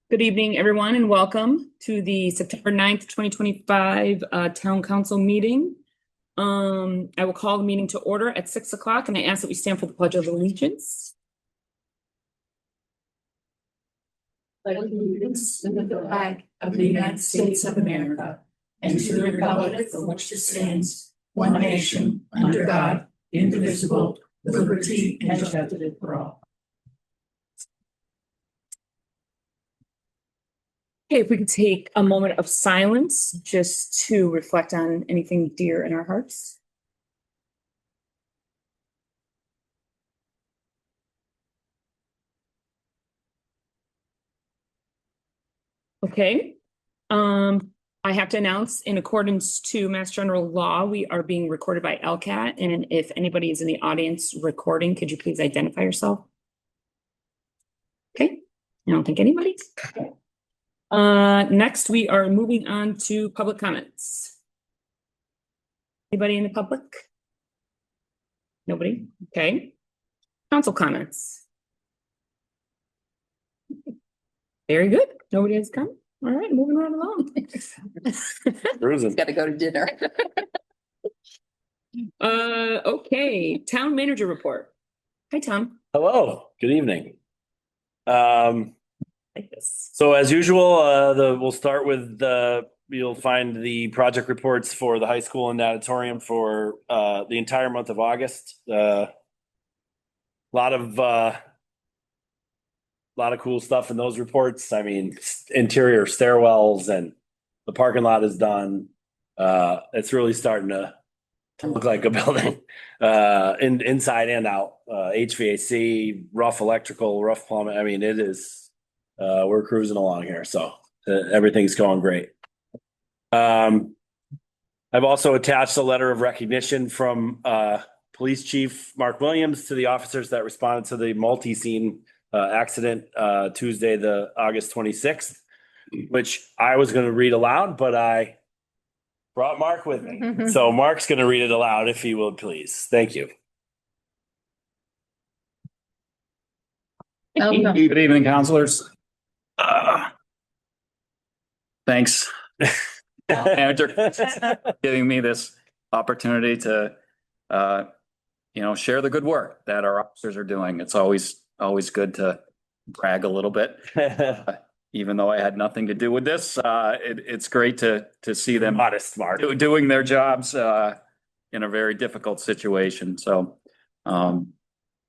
Good evening, everyone, and welcome to the September 9th, 2025 Town Council meeting. I will call the meeting to order at 6 o'clock, and I ask that we stand for the Pledge of Allegiance. Pledge allegiance to the flag of the United States of America and to the republic for which it stands, one nation, under God, indivisible, with liberty and justice for all. Okay, if we could take a moment of silence just to reflect on anything dear in our hearts. Okay. I have to announce, in accordance to Mass General Law, we are being recorded by LCAT, and if anybody is in the audience recording, could you please identify yourself? Okay, I don't think anybody. Okay. Next, we are moving on to public comments. Anybody in the public? Nobody? Okay. Council comments. Very good. Nobody has come. All right, moving right along. Cruising. Got to go to dinner. Okay, town manager report. Hi, Tom. Hello, good evening. Like this. So as usual, we'll start with you'll find the project reports for the high school and auditorium for the entire month of August. A lot of cool stuff in those reports. I mean, interior stairwells and the parking lot is done. It's really starting to look like a building, inside and out. HVAC, rough electrical, rough plumbing. I mean, it is. We're cruising along here, so everything's going great. I've also attached a letter of recognition from Police Chief Mark Williams to the officers that responded to the multi-scene accident Tuesday, the August 26th, which I was going to read aloud, but I brought Mark with me. So Mark's going to read it aloud if he will, please. Thank you. Good evening, counselors. Thanks, manager, giving me this opportunity to, share the good work that our officers are doing. It's always good to brag a little bit, even though I had nothing to do with this. It's great to see them Modest, Mark. doing their jobs in a very difficult situation. So,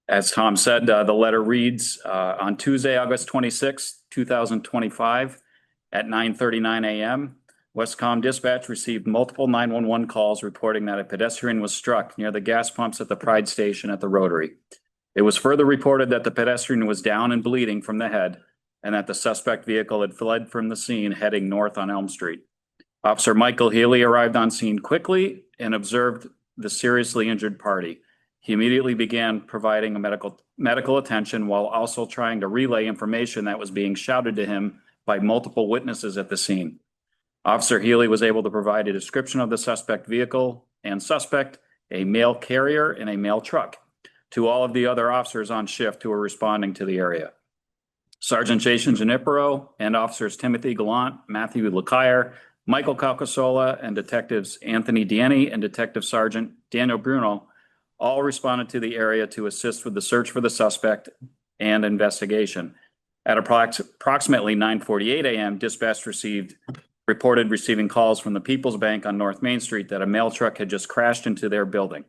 as Tom said, the letter reads, on Tuesday, August 26th, 2025 at 9:39 a.m., Westcom Dispatch received multiple 911 calls reporting that a pedestrian was struck near the gas pumps at the Pride Station at the Rotary. It was further reported that the pedestrian was down and bleeding from the head and that the suspect vehicle had fled from the scene heading north on Elm Street. Officer Michael Healy arrived on scene quickly and observed the seriously injured party. He immediately began providing a medical attention while also trying to relay information that was being shouted to him by multiple witnesses at the scene. Officer Healy was able to provide a description of the suspect vehicle and suspect, a mail carrier, and a mail truck to all of the other officers on shift who were responding to the area. Sergeant Jason Junipero and officers Timothy Gallant, Matthew Lacaire, Michael Calcasola, and detectives Anthony Diani and Detective Sergeant Daniel Bruno all responded to the area to assist with the search for the suspect and investigation. At approximately 9:48 a.m., dispatch reported receiving calls from the People's Bank on North Main Street that a mail truck had just crashed into their building.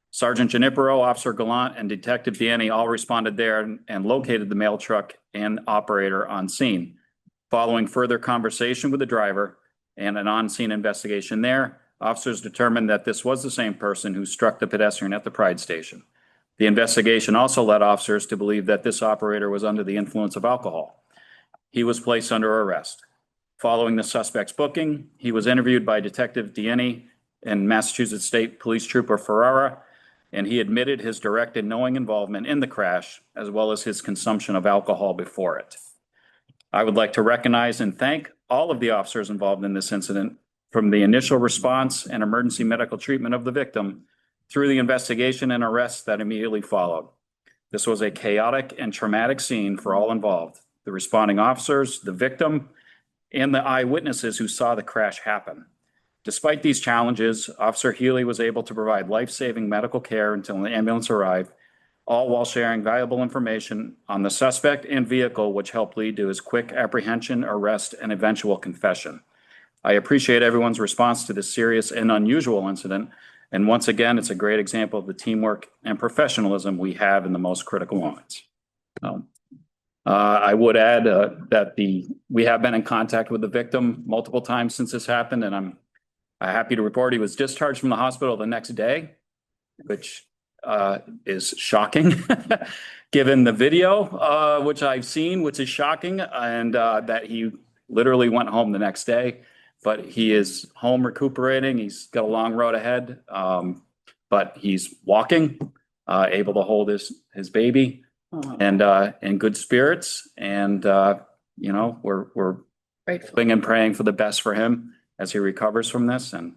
Sergeant Junipero, Officer Gallant, and Detective Diani all responded there and located the mail truck and operator on scene. Following further conversation with the driver and an on-scene investigation there, officers determined that this was the same person who struck the pedestrian at the Pride Station. The investigation also led officers to believe that this operator was under the influence of alcohol. He was placed under arrest. Following the suspect's booking, he was interviewed by Detective Diani and Massachusetts State Police Trooper Ferrara, and he admitted his direct and knowing involvement in the crash, as well as his consumption of alcohol before it. I would like to recognize and thank all of the officers involved in this incident, from the initial response and emergency medical treatment of the victim through the investigation and arrests that immediately followed. This was a chaotic and traumatic scene for all involved, the responding officers, the victim, and the eyewitnesses who saw the crash happen. Despite these challenges, Officer Healy was able to provide life-saving medical care until the ambulance arrived, all while sharing valuable information on the suspect and vehicle, which helped lead to his quick apprehension, arrest, and eventual confession. I appreciate everyone's response to this serious and unusual incident. And once again, it's a great example of the teamwork and professionalism we have in the most critical moments. I would add that we have been in contact with the victim multiple times since this happened, and I'm happy to report he was discharged from the hospital the next day, which is shocking, given the video, which I've seen, which is shocking, and that he literally went home the next day. But he is home recuperating. He's got a long road ahead, but he's walking, able to hold his baby, and in good spirits. And we're hoping and praying for the best for him as he recovers from this. And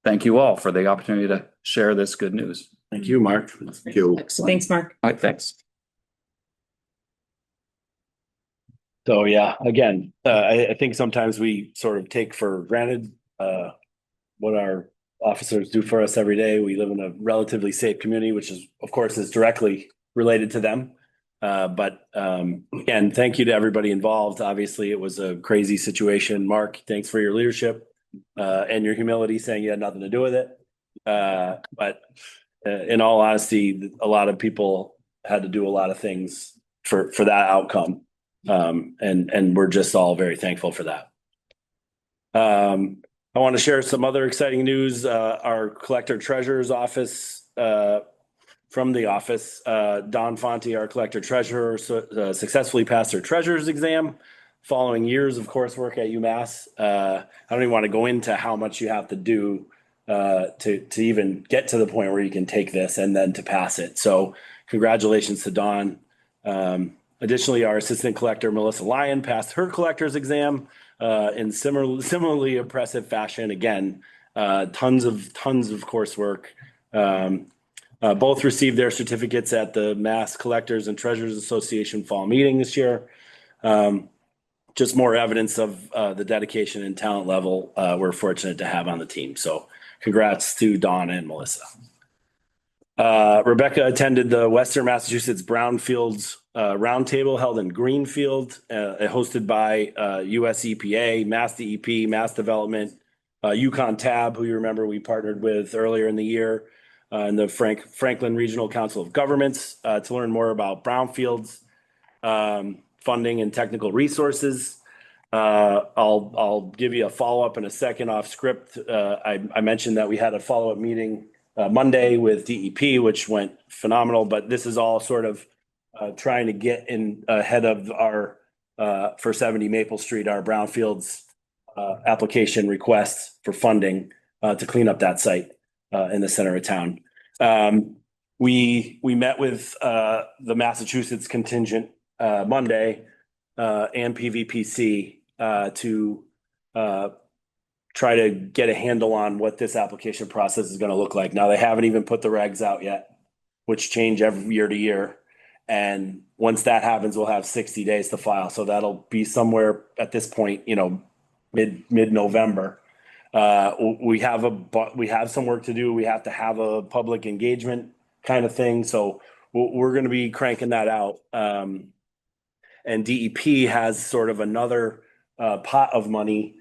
thank you all for the opportunity to share this good news. Thank you, Mark. Thank you. Thanks, Mark. All right, thanks. So yeah, again, I think sometimes we sort of take for granted what our officers do for us every day. We live in a relatively safe community, which is, of course, is directly related to them. But again, thank you to everybody involved. Obviously, it was a crazy situation. Mark, thanks for your leadership and your humility, saying you had nothing to do with it. But in all honesty, a lot of people had to do a lot of things for that outcome. And we're just all very thankful for that. I want to share some other exciting news. Our collector treasurer's office, from the office, Don Fonte, our collector treasurer, successfully passed her treasurer's exam following years of coursework at UMass. I don't even want to go into how much you have to do to even get to the point where you can take this and then to pass it. So congratulations to Don. Additionally, our assistant collector, Melissa Lyon, passed her collector's exam in similarly impressive fashion. Again, tons of coursework. Both received their certificates at the Mass Collectors and Treasurers Association fall meeting this year. Just more evidence of the dedication and talent level we're fortunate to have on the team. So congrats to Dawn and Melissa. Rebecca attended the Western Massachusetts Brownfields Roundtable held in Greenfield, hosted by US EPA, Mass DEP, Mass Development, Yukon Tab, who you remember we partnered with earlier in the year, and the Franklin Regional Council of Governments to learn more about brownfields funding and technical resources. I'll give you a follow-up in a second off script. I mentioned that we had a follow-up meeting Monday with DEP, which went phenomenal, but this is all sort of trying to get in ahead of our for 70 Maple Street, our brownfields application request for funding to clean up that site in the center of town. We met with the Massachusetts contingent Monday and PVPC to try to get a handle on what this application process is going to look like. Now, they haven't even put the regs out yet, which change every year to year. And once that happens, we'll have 60 days to file. So that'll be somewhere at this point, mid-November. We have some work to do. We have to have a public engagement kind of thing. So we're going to be cranking that out. And DEP has sort of another pot of money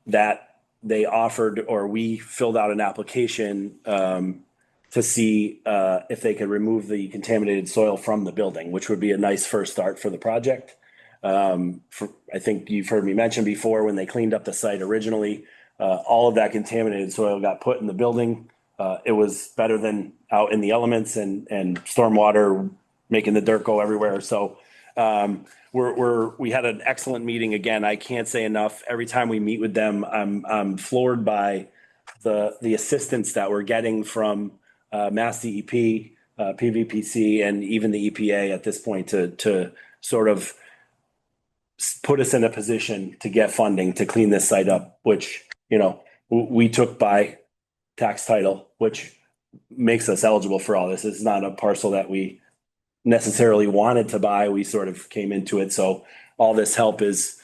that they offered, or we filled out an application to see if they could remove the contaminated soil from the building, which would be a nice first start for the project. I think you've heard me mention before, when they cleaned up the site originally, all of that contaminated soil got put in the building. It was better than out in the elements and stormwater making the dirt go everywhere. So we had an excellent meeting. Again, I can't say enough. Every time we meet with them, I'm floored by the assistance that we're getting from Mass DEP, PVPC, and even the EPA at this point to sort of put us in a position to get funding to clean this site up, which, we took by tax title, which makes us eligible for all this. It's not a parcel that we necessarily wanted to buy. We sort of came into it. So all this help is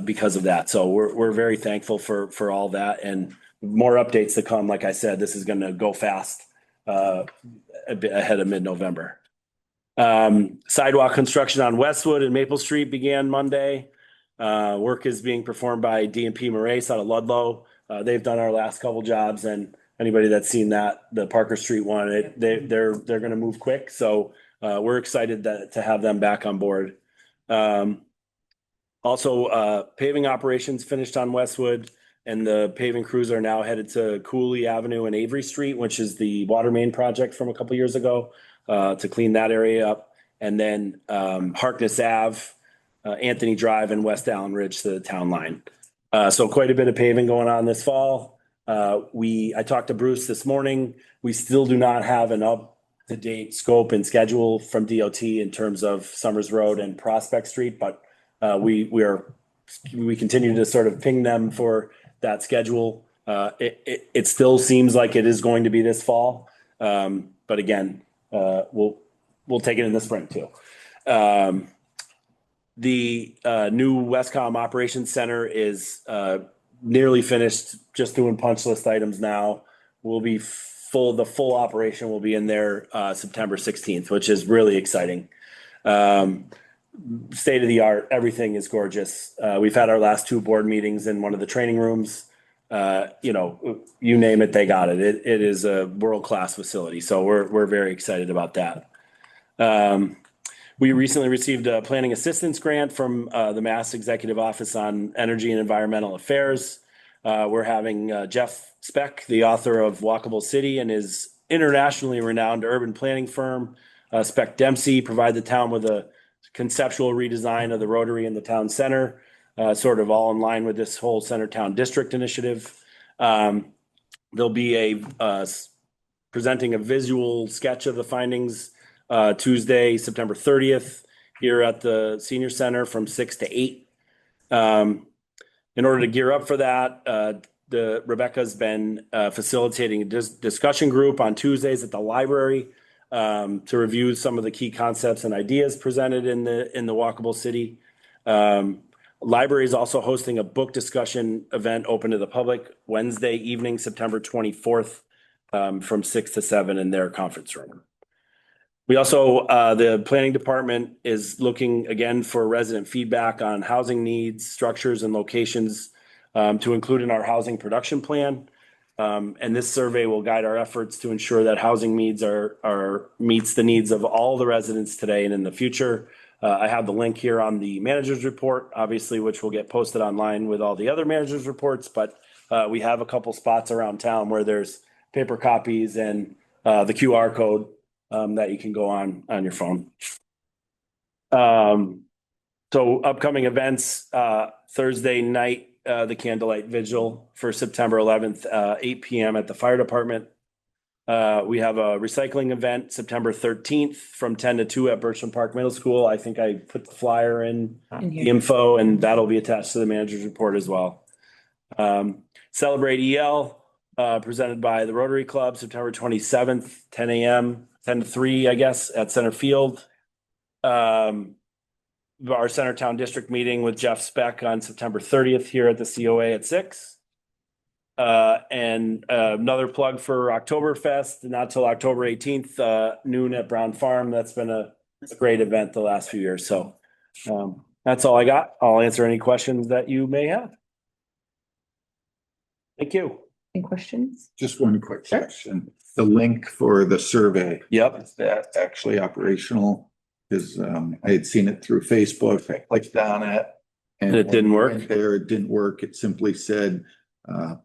because of that. So we're very thankful for all that, and more updates to come. Like I said, this is going to go fast a bit ahead of mid-November. Sidewalk construction on Westwood and Maple Street began Monday. Work is being performed by D&P Moraes out of Ludlow. They've done our last couple jobs, and anybody that's seen that, the Parker Street one, they're going to move quick. So we're excited to have them back on board. Also, paving operations finished on Westwood, and the paving crews are now headed to Cooley Avenue and Avery Street, which is the water main project from a couple years ago, to clean that area up. And then Harkness Ave, Anthony Drive, and West Allen Ridge to the town line. So quite a bit of paving going on this fall. I talked to Bruce this morning. We still do not have an up-to-date scope and schedule from DOT in terms of Summers Road and Prospect Street, but we continue to sort of ping them for that schedule. It still seems like it is going to be this fall, but again, we'll take it in the spring too. The new Westcom Operations Center is nearly finished, just doing punch list items now. The full operation will be in there September 16th, which is really exciting. State of the art, everything is gorgeous. We've had our last 2 board meetings in one of the training rooms. You name it, they got it. It is a world-class facility. So we're very excited about that. We recently received a planning assistance grant from the Mass Executive Office on Energy and Environmental Affairs. We're having Jeff Speck, the author of Walkable City, and his internationally renowned urban planning firm, Speck Dempsey, provide the town with a conceptual redesign of the Rotary in the town center, sort of all in line with this whole center town district initiative. There'll be presenting a visual sketch of the findings Tuesday, September 30th, here at the Senior Center from 6 to 8. In order to gear up for that, Rebecca's been facilitating a discussion group on Tuesdays at the library to review some of the key concepts and ideas presented in the Walkable City. Library is also hosting a book discussion event open to the public Wednesday evening, September 24th, from 6 to 7 in their conference room. We also, the planning department is looking again for resident feedback on housing needs, structures, and locations to include in our housing production plan. And this survey will guide our efforts to ensure that housing needs meets the needs of all the residents today and in the future. I have the link here on the manager's report, obviously, which will get posted online with all the other managers' reports. But we have a couple spots around town where there's paper copies and the QR code that you can go on your phone. So upcoming events, Thursday night, the Candlelight Vigil for September 11th, 8 p.m. at the fire department. We have a recycling event September 13th from 10 to 2 at Birchland Park Middle School. I think I put the flyer in the info, and that'll be attached to the manager's report as well. Celebrate EL, presented by the Rotary Club, September 27th, 10 a.m., 10 to 3, I guess, at Center Field. Our Center Town District meeting with Jeff Speck on September 30th here at the COA at 6. And another plug for Oktoberfest, not till October 18th, noon at Brown Farm. That's been a great event the last few years. So that's all I got. I'll answer any questions that you may have. Thank you. Any questions? Just one quick question. The link for the survey. Yep. Is that actually operational? Because I had seen it through Facebook. I clicked on it. And it didn't work? It didn't work. It simply said,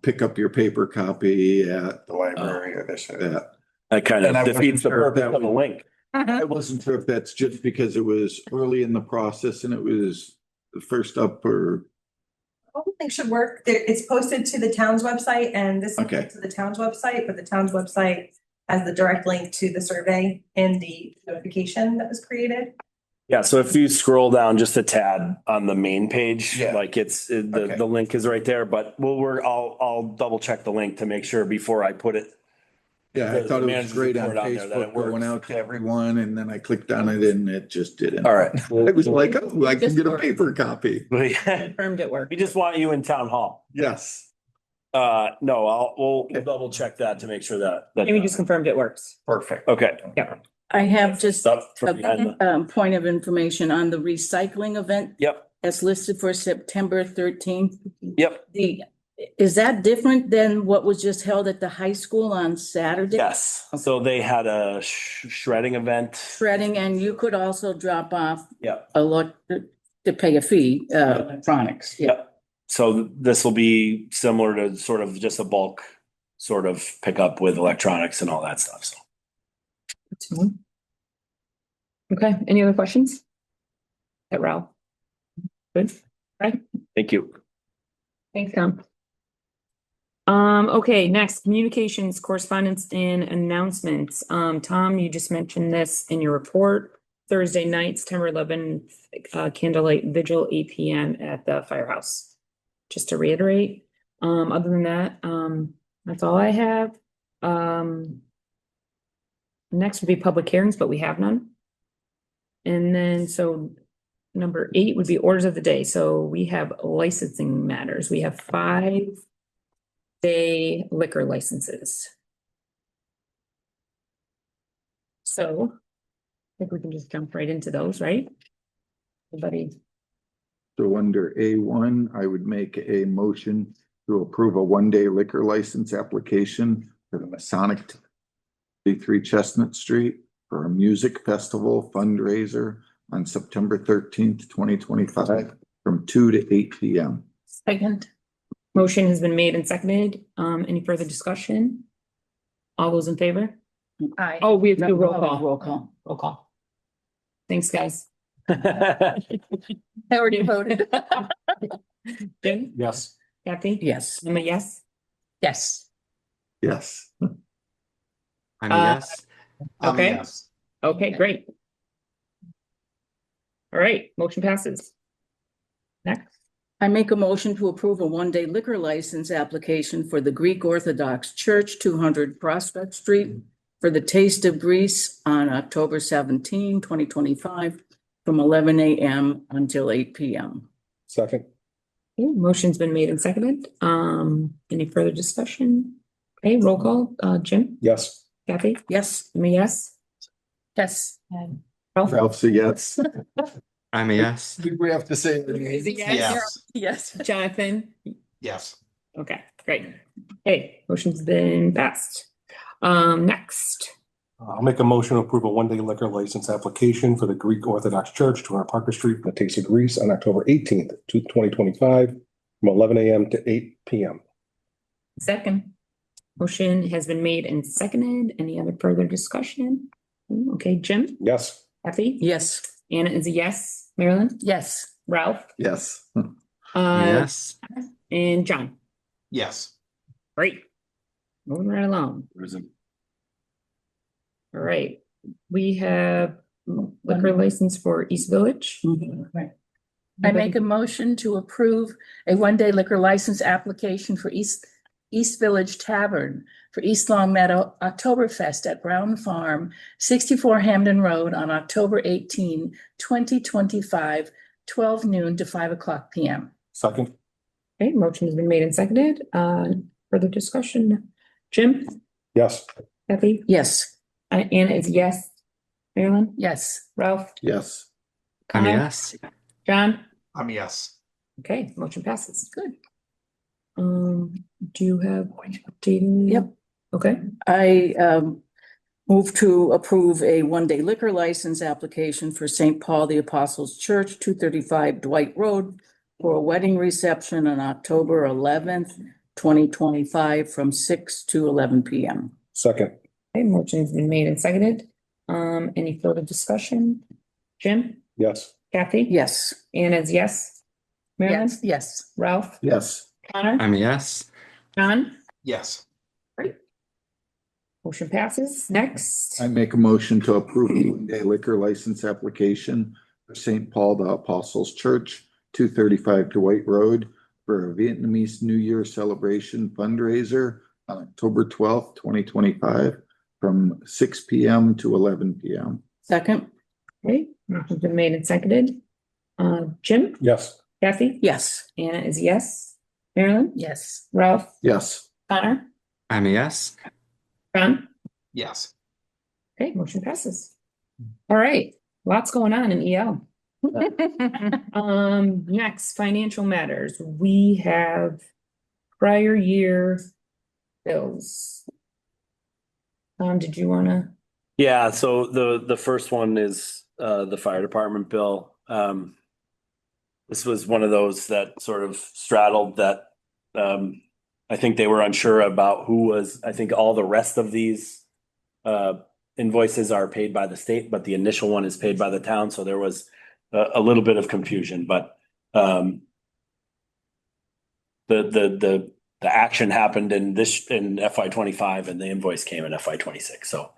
pick up your paper copy at the library or this or that. That kind And I of defeats the wasn't sure if purpose that of the link. I wasn't sure if that's just because it was early in the process and it was the first up or. I don't think should work. It's posted to the town's website and this is Okay. to the town's website, but the town's website has the direct link to the survey and the notification that was created. Yeah, so if you scroll down just a tad on the main page, Yeah. like Okay. the link is right there, but I'll double check the link to make sure before I put it Yeah, I the thought it was manager's great on report on there that it Facebook going works. out to everyone and then I clicked on it and it just didn't. All right. I was like, oh, I can Just get a works. paper copy. We Confirmed it worked. just want you in town hall. Yes. No, we'll double check that to make sure that. Amy just confirmed it works. Perfect. Okay. I have just Stuff from behind the. point of information on the recycling event Yep, that's listed for September 13th. yep, Is that different than what was just held at the high school on Saturday? yes. So they had a shredding event. Shredding, and you could also drop off Yep, a lot to pay a fee, electronics. Yeah. yep. So this will be similar to sort of just a bulk sort of pickup with electronics and all that stuff. So. Okay, any other questions? At Ralph? Good, right? Thank you. Thanks, Tom. Okay, next, communications, correspondence and announcements. Tom, you just mentioned this in your report. Thursday night, September 11th, candlelight vigil, 8 p.m. at the firehouse. Just to reiterate, other than that, that's all I have. Next would be public hearings, but we have none. And then, so number 8 would be orders of the day. So we have licensing matters. We have 5-day liquor licenses. So I think we can just jump right into those, right? Everybody, So under A1, I would make a motion to approve a one-day liquor license application for the Masonic 33 Chestnut Street for a music festival fundraiser on September 13th, 2025 from 2 to 8 p.m. Second. motion has been made and seconded. Any further discussion? All those in favor? Aye. Oh, we have to do roll No, call. Roll call. Roll call. Thanks, guys. I already voted. Jim? Yes. Kathy? Yes. I'm a yes. Yes. Yes. I'm Uh, a yes. okay. Okay, great. All right, motion passes. Next, I make a motion to approve a one-day liquor license application for the Greek Orthodox Church, 200 Prospect Street, for the Taste of Greece on October 17, 2025, from 11 a.m. until 8 p.m. Second. okay, motion's been made and seconded. Any further discussion? Okay, roll call. Jim? Yes. Kathy? Yes. I'm a yes. Yes. And Ralph? Ralph's a yes. I'm a yes. We have to say. Is it yes? Yes. Jonathan? Yes. Okay, great. Okay, motion's been passed. Next, I'll make a motion to approve a one-day liquor license application for the Greek Orthodox Church, 200 Parker Street, in the Taste of Greece on October 18th, 2025, from 11 a.m. to 8 p.m. second. Motion has been made and seconded. Any other further discussion? Okay, Jim? Yes. Kathy? Yes. Anna is a yes. Marilyn? Yes. Ralph? Yes. Yes. And John? Yes. Great. Moving right along. All right, we have liquor license for East Village. I make a motion to approve a one-day liquor license application for East Village Tavern for East Long Meadow Oktoberfest at Brown Farm, 64 Hamden Road on October 18, 2025, 12 noon to 5 o'clock p.m. Second. Okay, motion has been made and seconded. Further discussion? Jim? Yes. Kathy? Yes. Anna is yes. Marilyn? Yes. Ralph? Yes. I'm a Connor? yes. John? I'm a yes. Okay, motion passes. Good. Do you have updating? Yep. Okay, I move to approve a one-day liquor license application for St. Paul the Apostles Church, 235 Dwight Road, for a wedding reception on October 11th, 2025, from 6 to 11 p.m. Second. okay, motion's been made and seconded. Any further discussion? Jim? Yes. Kathy? Yes. Anna's yes. Marilyn? Yes. Ralph? Yes. Connor? I'm a yes. John? Yes. Motion passes. Next. I make a motion to approve a one-day liquor license application for St. Paul the Apostles Church, 235 Dwight Road, for a Vietnamese New Year celebration fundraiser on October 12th, 2025, from 6 p.m. to 11 p.m. Second? Okay, motion's been made and seconded. Jim, Yes. Kathy, Yes. Anna is yes. Marilyn, Yes. Ralph, Yes. Connor, I'm a yes. John. Yes. Okay, motion passes. All right, lots going on in EL. Next, financial matters. We have prior year bills. Did you wanna? Yeah, so the first one is the fire department bill. This was one of those that sort of straddled that. I think they were unsure about who was, I think all the rest of these invoices are paid by the state, but the initial one is paid by the town, so there was a little bit of confusion, but the action happened in FY25 and the invoice came in FY26, so.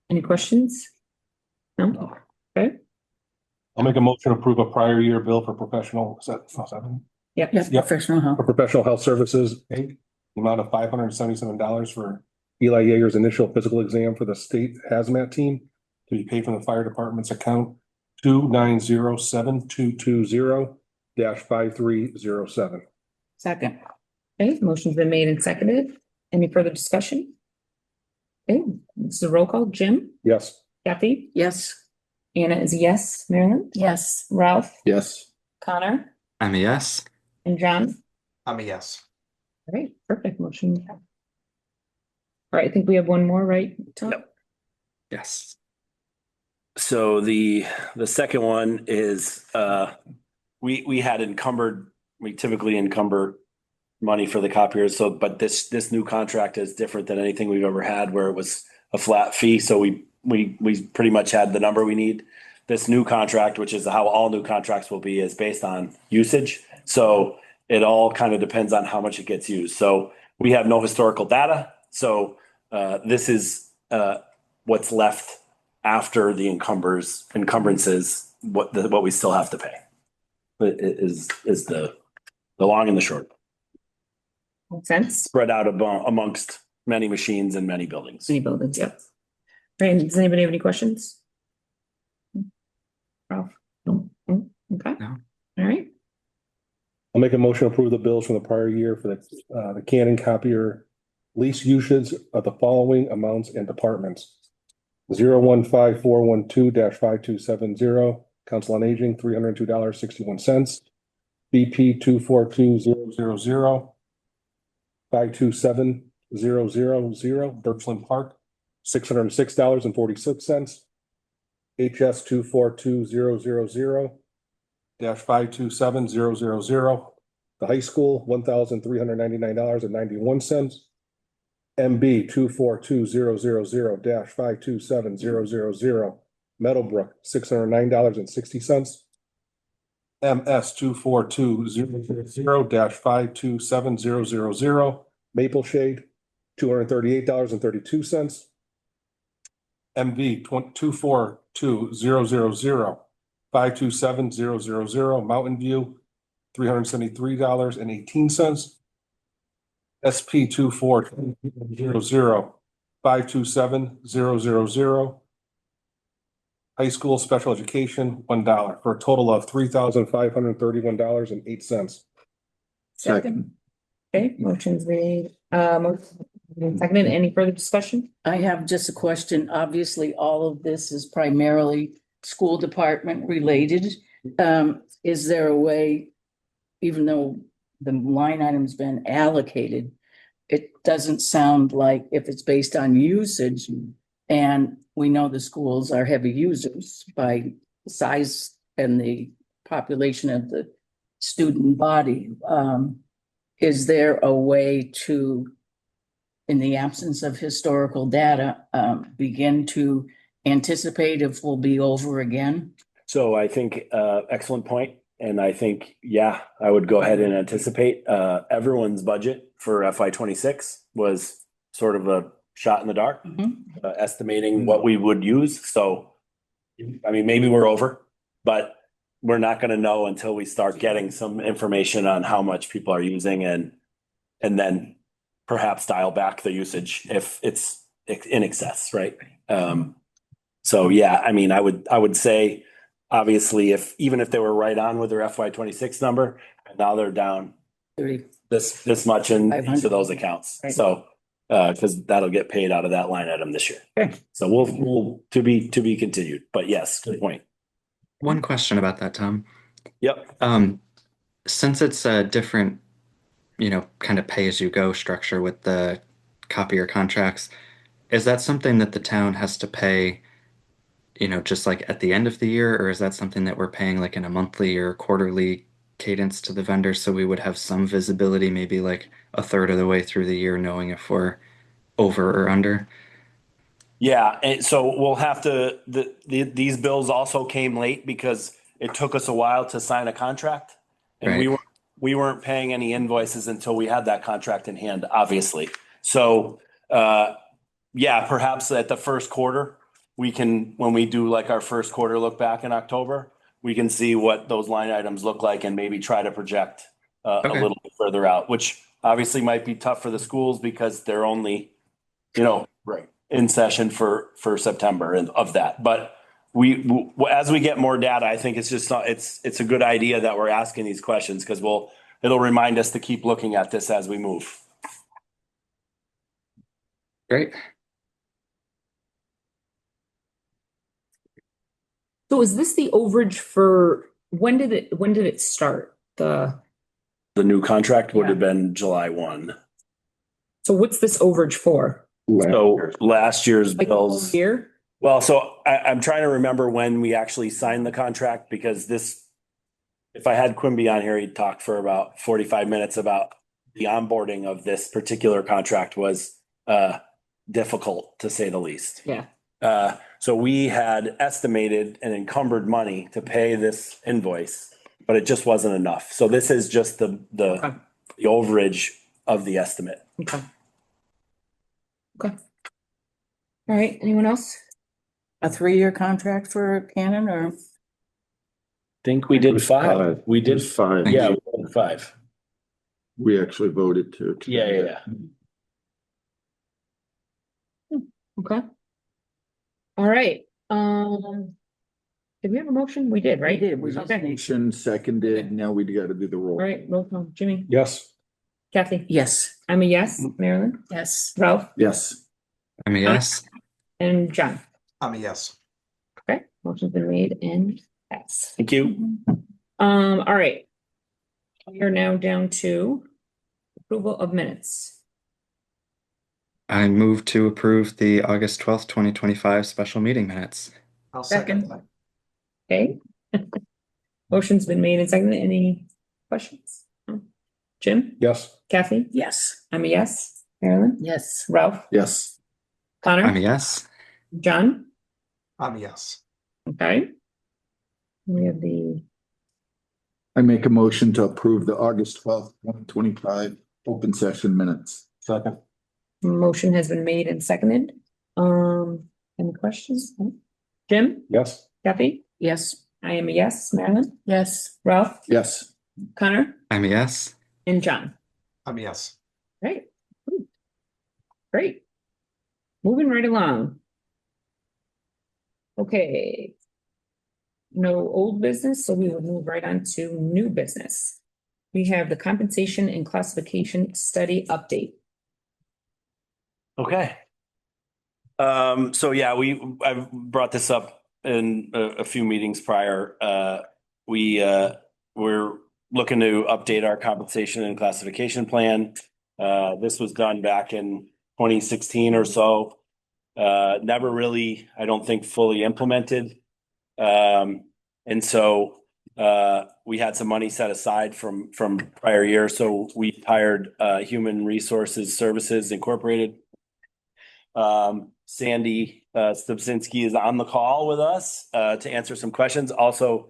Any questions? No? Okay, I'll make a motion to approve a prior year bill for professional, is that, yep. Yes, professional for health. professional health services, Inc. The amount of $577 for Eli Yeager's initial physical exam for the state hazmat team to be paid from the fire department's account 2907220-5307. Second? Okay, motion's been made and seconded. Any further discussion? Okay, this is a roll call. Jim, Yes. Kathy, Yes. Anna is a yes. Marilyn, Yes. Ralph, Yes. Connor, I'm a yes. and John. I'm a yes. All right, perfect motion. All right, I think we have one more, right, Tom? Yep. Yes. So the second one is we had encumbered, we typically encumber money for the copiers, so but this new contract is different than anything we've ever had where it was a flat fee, so we pretty much had the number we need. This new contract, which is how all new contracts will be, is based on usage, so it all kind of depends on how much it gets used. So we have no historical data, so this is what's left after the encumbrances, what we still have to pay. Is the long and the short. Makes sense. Spread out amongst many machines and many buildings. City buildings, yep. Right, does anybody have any questions? Ralph? No? Okay. No. All right, I'll make a motion to approve the bills from the prior year for the Canon copier lease usage of the following amounts and departments. 015412-5270, Council on Aging, $302.61. BP 242000, 527000, Birchland Park, $606.46. HS 242000-527000, the high school, $1,399.91. MB 242000-527000, Meadowbrook, $609.60. MS 242000-52700, Maple Shade, $238.32. MV 242000-52700, Mountain View, $373.18. SP 2420-52700, high school special education, $1, for a total of $3,531.08. Second. okay, motion's made, seconded. Any further discussion? I have just a question. Obviously, all of this is primarily school department related. Is there a way, even though the line item's been allocated, it doesn't sound like if it's based on usage, and we know the schools are heavy users by size and the population of the student body. Is there a way to, in the absence of historical data, begin to anticipate if we'll be over again? So I think excellent point. And I think, yeah, I would go ahead and anticipate everyone's budget for FY26 was sort of a shot in the dark, estimating what we would use. So, I mean, maybe we're over, but we're not going to know until we start getting some information on how much people are using and then perhaps dial back the usage if it's in excess, right? So yeah, I mean, I would say, obviously, even if they were right on with their FY 26 number, and now they're down 30. this much in each 500. of those accounts. Right. So, because that'll get paid out of that line item this year. Okay. So we'll to be continued, but yes, good point. One question about that, Tom. Yep. Since it's a different, kind of pay-as-you-go structure with the copier contracts, is that something that the town has to pay, just like at the end of the year, or is that something that we're paying like in a monthly or quarterly cadence to the vendors so we would have some visibility, maybe like a third of the way through the year, knowing if we're over or under? Yeah, and so we'll have to, these bills also came late because it took us a while to sign a contract. And Right. we weren't paying any invoices until we had that contract in hand, obviously. So, yeah, perhaps at the first quarter, when we do like our first quarter look back in October, we can see what those line items look like and maybe try to project a Okay. little bit further out, which obviously might be tough for the schools because they're only, Right. in session for September and of that. But as we get more data, I think it's just not, it's a good idea that we're asking these questions because it'll remind us to keep looking at this as we move. Great. So is this the overage for, when did it start? The new contract would Yeah. have been July 1. So what's this overage for? So last year's Like the whole bills. year? Well, so I'm trying to remember when we actually signed the contract because if I had Quimby on here, he'd talk for about 45 minutes about the onboarding of this particular contract was difficult to say the least. Yeah. So we had estimated and encumbered money to pay this invoice, but it just wasn't enough. So this is just the overage of the estimate. Okay. Okay. All right, anyone else? A 3-year contract for Canon or? Think we did 5. We did 5. Yeah, we did 5. We actually voted to. Yeah. Okay. All right, did we have a motion? We did, right? We did, we just Okay. Motion seconded. Now we got to do the roll. All right, roll call. Jimmy, Yes. Kathy, Yes. I'm a yes. Marilyn, Yes. Ralph, Yes. I'm a yes. and John. I'm a yes. Okay, motion's been made and passed. Thank you. All right. We are now down to approval of minutes. I move to approve the August 12th, 2025 special meeting minutes. I'll second Okay. Motion's been made and seconded. Any questions? No? Jim, Yes. Kathy, Yes. I'm a yes. Marilyn, Yes. Ralph, Yes. I'm a Connor, yes. John. I'm a yes. Okay. We have the, I make a motion to approve the August 12th, 2025 open session minutes. Second. motion has been made and seconded. Any questions? No? Jim, Yes. Kathy, Yes. I am a yes. Marilyn, Yes. Ralph, Yes. Connor, I'm a yes. and John. I'm a yes. Great. Great. Moving right along. Okay. No old business, so we will move right on to new business. We have the compensation and classification study update. Okay. So yeah, I've brought this up in a few meetings prior. We're looking to update our compensation and classification plan. This was done back in 2016 or so. Never really, I don't think, fully implemented. And so we had some money set aside from prior years. So we hired Human Resources Services Incorporated. Sandy Stubsinski is on the call with us to answer some questions. Also,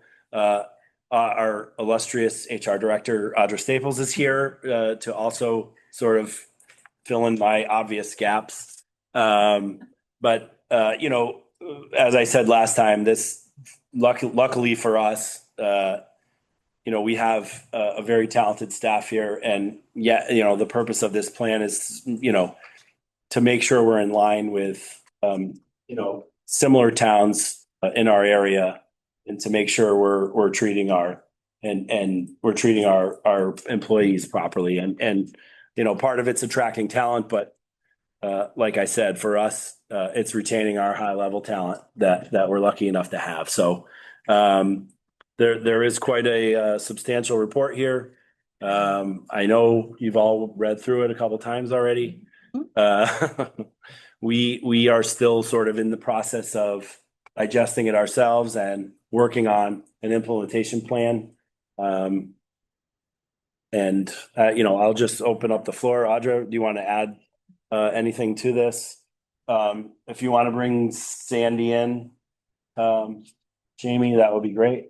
our illustrious HR director, Audra Staples, is here to also sort of fill in my obvious gaps. But as I said last time, this luckily for us, we have a very talented staff here, and yet, the purpose of this plan is, to make sure we're in line with, similar towns in our area, and to make sure we're treating our employees properly. And part of it's attracting talent, but like I said, for us, it's retaining our high level talent that we're lucky enough to have. So there is quite a substantial report here. I know you've all read through it a couple times already. We are still sort of in the process of digesting it ourselves and working on an implementation plan. I'll just open up the floor. Audra, do you want to add anything to this? If you want to bring Sandy in, Jamie, that would be great.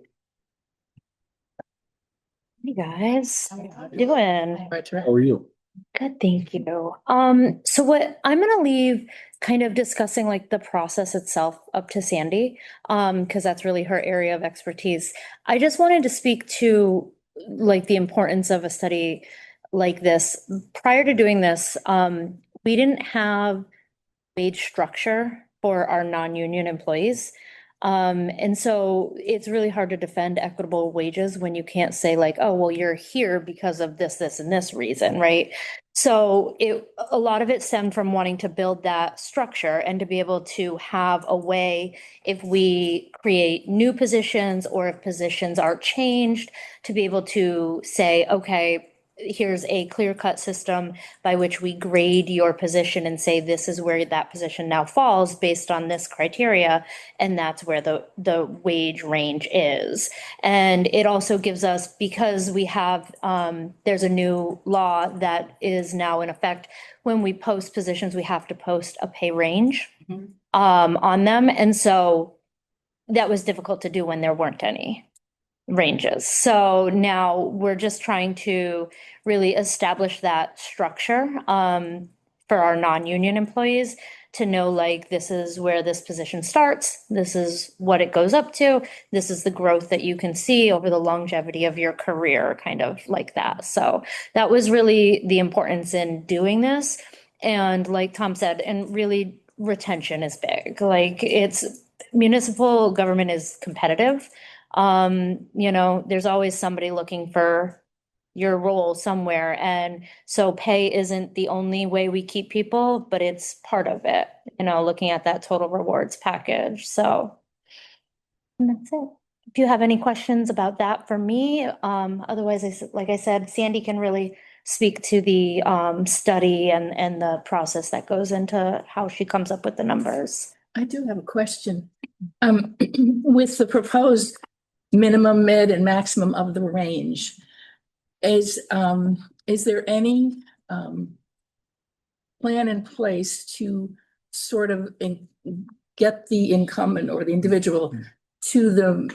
Hey guys, how you doing? How are you? Good, thank you. So what I'm gonna leave kind of discussing like the process itself up to Sandy, because that's really her area of expertise. I just wanted to speak to like the importance of a study like this. Prior to doing this, we didn't have wage structure for our non-union employees. And so it's really hard to defend equitable wages when you can't say like, oh, well, you're here because of this, this, and this reason, right? So a lot of it stemmed from wanting to build that structure and to be able to have a way, if we create new positions or if positions are changed, to be able to say, okay, here's a clear-cut system by which we grade your position and say this is where that position now falls based on this criteria, and that's where the wage range is. And it also gives us, because we have there's a new law that is now in effect. When we post positions, we have to post a pay range on them, and so that was difficult to do when there weren't any ranges. So now we're just trying to really establish that structure for our non-union employees to know like this is where this position starts, this is what it goes up to, this is the growth that you can see over the longevity of your career, kind of like that. So that was really the importance in doing this. And like Tom said, and really retention is big. Like municipal government is competitive. There's always somebody looking for your role somewhere. And so pay isn't the only way we keep people, but it's part of it, looking at that total rewards package. So and that's it. If you have any questions about that for me, otherwise, like I said, Sandy can really speak to the study and the process that goes into how she comes up with the numbers. I do have a question. With the proposed minimum, mid, and maximum of the range, is there any plan in place to sort of get the incumbent or the individual to the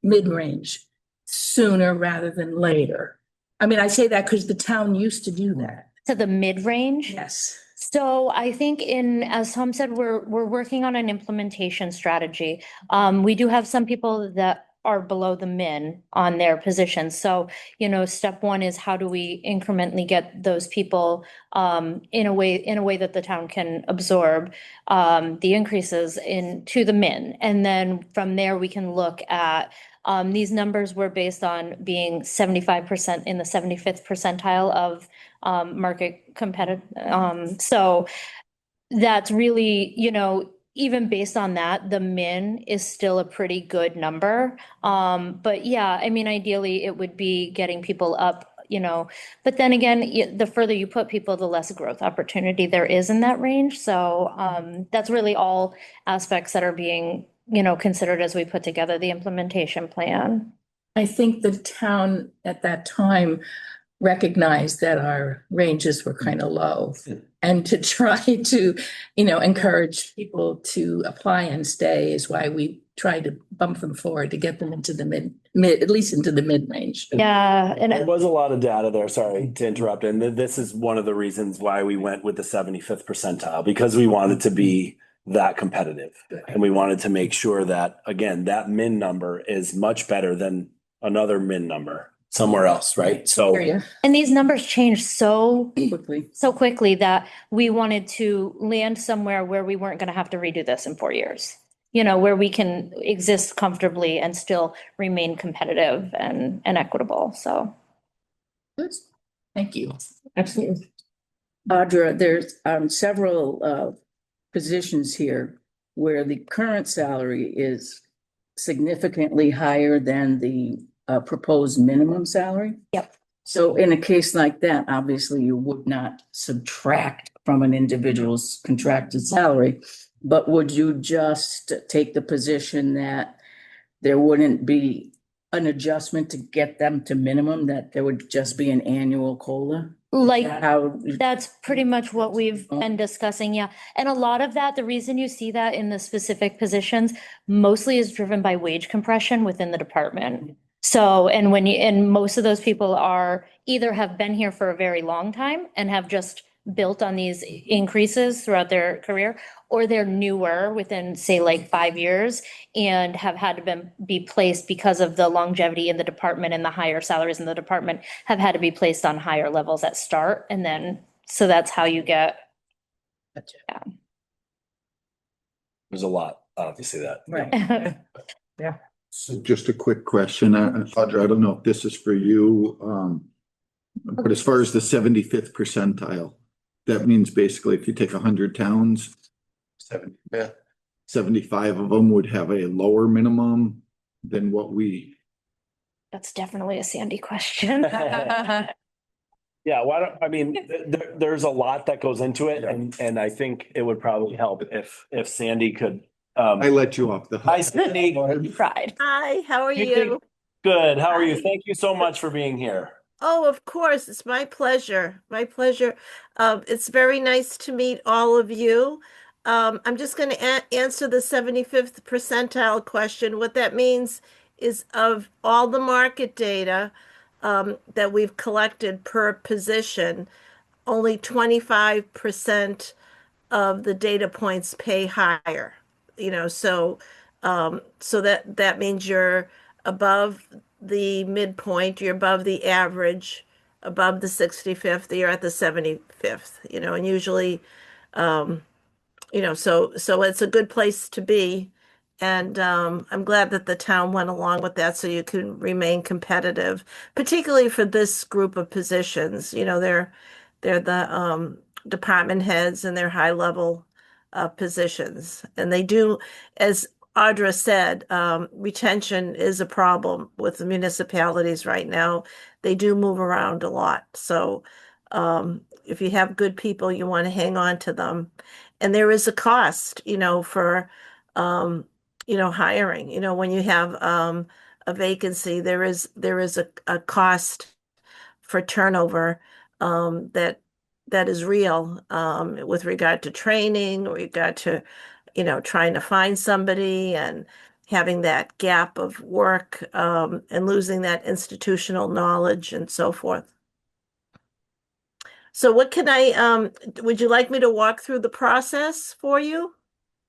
mid-range sooner rather than later? I mean, I say that because the town used to do that. To the mid-range? Yes. So I think as Tom said, we're working on an implementation strategy. We do have some people that are below the min on their positions. So, step one is how do we incrementally get those people in a way that the town can absorb the increases into the min. And then from there, we can look at these numbers were based on being 75% in the 75th percentile of market competitive. So that's really, even based on that, the min is still a pretty good number. But yeah, I mean, ideally it would be getting people up, but then again, the further you put people, the less growth opportunity there is in that range. So that's really all aspects that are being, considered as we put together the implementation plan. I think the town at that time recognized that our ranges were kind of low, and to try to, encourage people to apply and stay is why we tried to bump them forward to get them into the mid, at least into the mid range. Yeah. And there was a lot of data there. Sorry to interrupt. And this is one of the reasons why we went with the 75th percentile, because we wanted to be that competitive. And we wanted to make sure that, again, that min number is much better than another min number. somewhere else, right? So Area And these numbers change quickly. so quickly that we wanted to land somewhere where we weren't gonna have to redo this in 4 years. You know, where we can exist comfortably and still remain competitive and equitable, so. Good. Thank you. Absolutely. Audra, there's several positions here where the current salary is significantly higher than the proposed minimum salary. Yep. So in a case like that, obviously you would not subtract from an individual's contracted salary, but would you just take the position that there wouldn't be an adjustment to get them to minimum, that there would just be an annual COLA? Like, How? that's pretty much what we've been discussing, yeah. And a lot of that, the reason you see that in the specific positions mostly is driven by wage compression within the department. So, and most of those people are either have been here for a very long time and have just built on these increases throughout their career, or they're newer within, say, like 5 years and have had to be placed because of the longevity in the department and the higher salaries in the department have had to be placed on higher levels at start. And then, so that's how you get. Yeah. there's a lot, obviously, that. Right. So just a quick question, Audra, I don't know if this is for you. But as far as the 75th percentile, that means basically if you take 100 towns, 75 of them would have a lower minimum than what we. That's definitely a Sandy question. Yeah, there's a lot that goes into it, and I think it would probably help if Sandy could. I let you off the hook. Hi, Sandy. Pride. Hi, how are You you? think- Good. How are you? Hi. Thank you so much for being here. Oh, of course, it's my pleasure. My pleasure. It's very nice to meet all of you. I'm just going to answer the 75th percentile question. What that means is of all the market data that we've collected per position, only 25% of the data points pay higher. You know, so that means you're above the midpoint, you're above the average, above the 65th, you're at the 75th, you know, and usually, so it's a good place to be. And I'm glad that the town went along with that so you can remain competitive, particularly for this group of positions. You know, they're the department heads and they're high level positions. And they do, as Audra said, retention is a problem with the municipalities right now. They do move around a lot. So if you have good people, you want to hang on to them. And there is a cost, for, hiring. When you have a vacancy, there is a cost for turnover that is real with regard to training, with regard to trying to find somebody and having that gap of work and losing that institutional knowledge and so forth. So what can would you like me to walk through the process for you?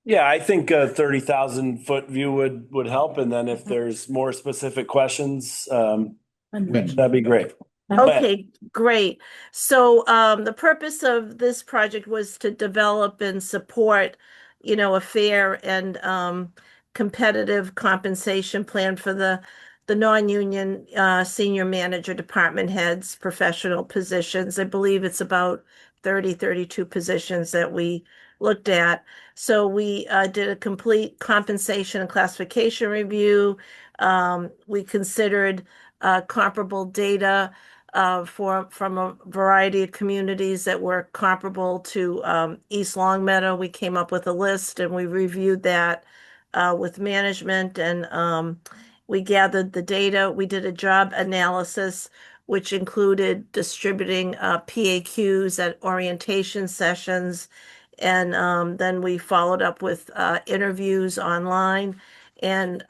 Yeah, I think a 30,000-foot view would help. And then if there's more specific questions, that'd be great. Okay, great. So the purpose of this project was to develop and support, a fair and competitive compensation plan for the non-union senior manager, department heads, professional positions. I believe it's about 32 positions that we looked at. So we did a complete compensation and classification review. We considered comparable data from a variety of communities that were comparable to East Longmeadow. We came up with a list and we reviewed that with management and we gathered the data. We did a job analysis, which included distributing PAQs at orientation sessions. And then we followed up with interviews online and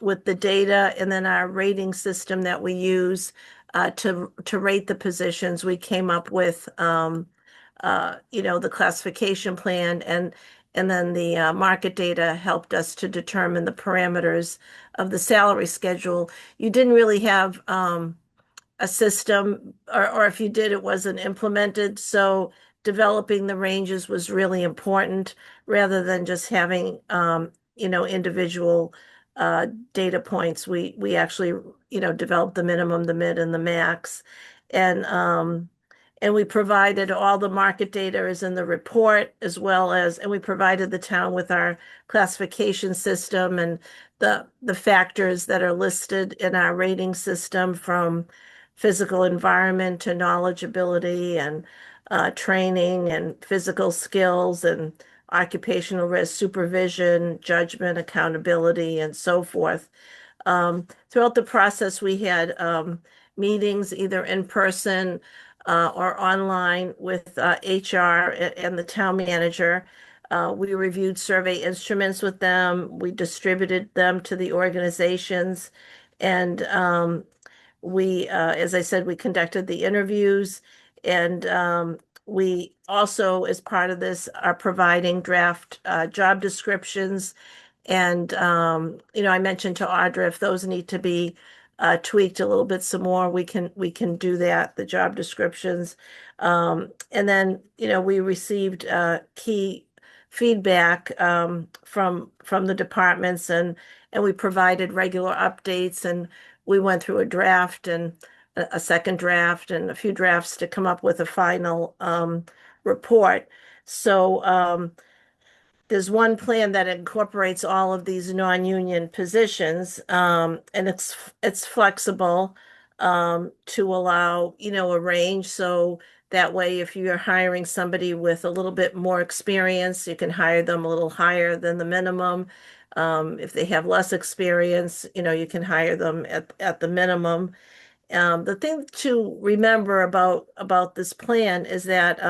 with the data and then our rating system that we use to rate the positions. We came up with, the classification plan and then the market data helped us to determine the parameters of the salary schedule. You didn't really have a system, or if you did, it wasn't implemented. So developing the ranges was really important rather than just having, individual data points. We actually, developed the minimum, the mid, and the max. And we provided all the market data is in the report, as well as, and we provided the town with our classification system and the factors that are listed in our rating system, from physical environment to knowledgeability and training and physical skills and occupational risk, supervision, judgment, accountability, and so forth. Throughout the process, we had meetings either in person or online with HR and the town manager. We reviewed survey instruments with them. We distributed them to the organizations. And as I said, we conducted the interviews. And we also, as part of this, are providing draft job descriptions. And, I mentioned to Audra, if those need to be tweaked a little bit some more, we can do that, the job descriptions. And then, we received key feedback from the departments, and we provided regular updates, and we went through a draft and a second draft and a few drafts to come up with a final report. So there's one plan that incorporates all of these non-union positions, and it's flexible to allow, a range. So that way, if you're hiring somebody with a little bit more experience, you can hire them a little higher than the minimum. If they have less experience, you can hire them at the minimum. The thing to remember about this plan is that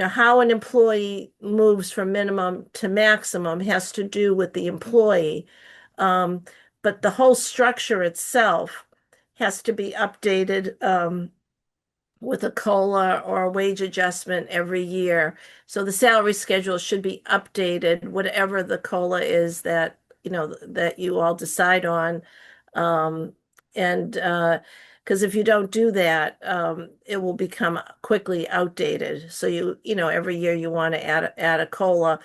how an employee moves from minimum to maximum has to do with the employee. But the whole structure itself has to be updated with a COLA or a wage adjustment every year. So the salary schedule should be updated, whatever the COLA is that, that you all decide on. Because if you don't do that, it will become quickly outdated. So every year you want to add a COLA.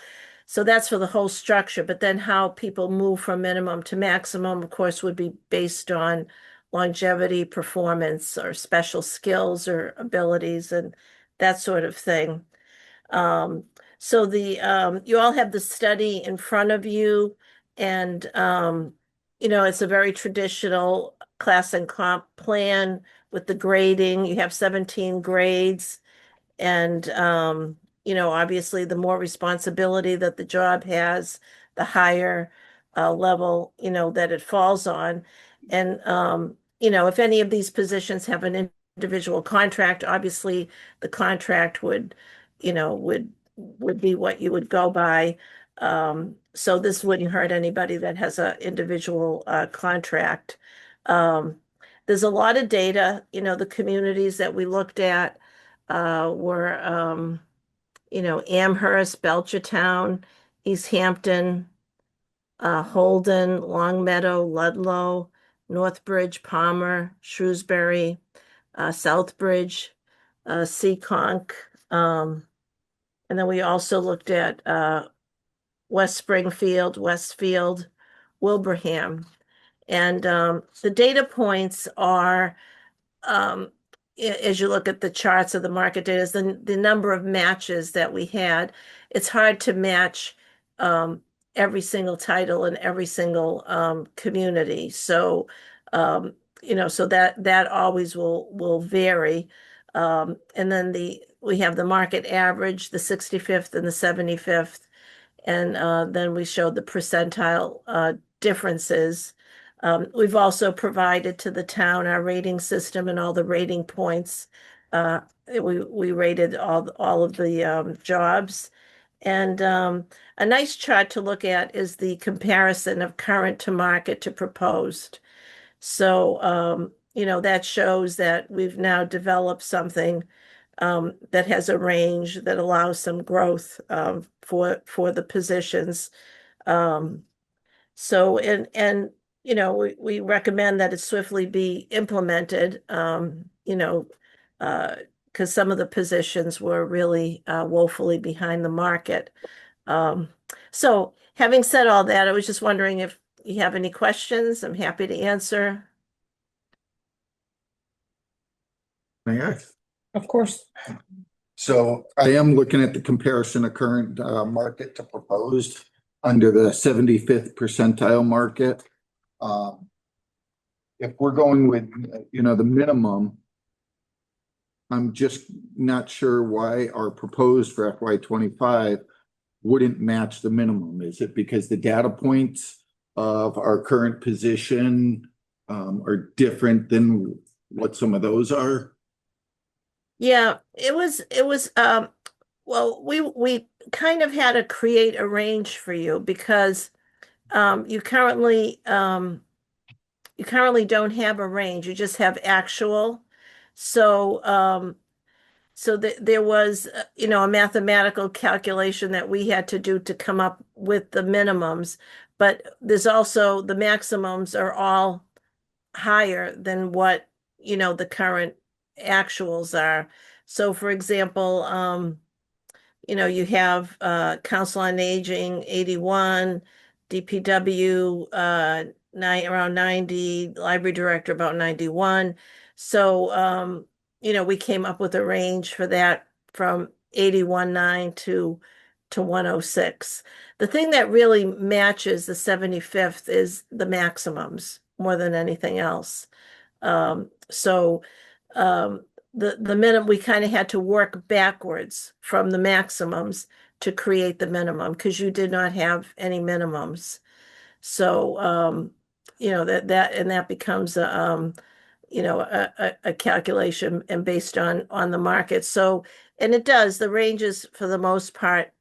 So that's for the whole structure. But then how people move from minimum to maximum, of course, would be based on longevity, performance, or special skills or abilities, and that sort of thing. So you all have the study in front of you, and it's a very traditional class and comp plan with the grading. You have 17 grades, and obviously the more responsibility that the job has, the higher level that it falls on. And if any of these positions have an individual contract, obviously the contract would be what you would go by. So this wouldn't hurt anybody that has an individual contract. There's a lot of data. The communities that we looked at were Amherst, Belchertown, East Hampton, Holden, Longmeadow, Ludlow, Northbridge, Palmer, Shrewsbury, Southbridge, Seekonk. And then we also looked at West Springfield, Westfield, Wilbraham. And the data points are, as you look at the charts of the market data, is the number of matches that we had. It's hard to match every single title in every single community. So, so that always will vary. And then we have the market average, the 65th and the 75th. And then we showed the percentile differences. We've also provided to the town our rating system and all the rating points. We rated all of the jobs. And a nice chart to look at is the comparison of current to market to proposed. So, that shows that we've now developed something that has a range that allows some growth for the positions. So, and we recommend that it swiftly be implemented, because some of the positions were really woefully behind the market. So having said all that, I was just wondering if you have any questions. I'm happy to answer. May I? Of course. So I am looking at the comparison of current market to proposed under the 75th percentile market. If we're going with, the minimum, I'm just not sure why our proposed for FY25 wouldn't match the minimum. Is it because the data points of our current position are different than what some of those are? Yeah, it was, well, we kind of had to create a range for you because you currently don't have a range, you just have actual. So there was, a mathematical calculation that we had to do to come up with the minimums, but there's also the maximums are all higher than what, the current actuals are. So for example, you have Council on Aging 81, DPW around 90, Library Director about 91. So we came up with a range for that from 81.9 to 106. The thing that really matches the 75th is the maximums more than anything else. So the minimum, we kind of had to work backwards from the maximums to create the minimum because you did not have any minimums. So that becomes a calculation and based on the market. So, and it does, the ranges for the most part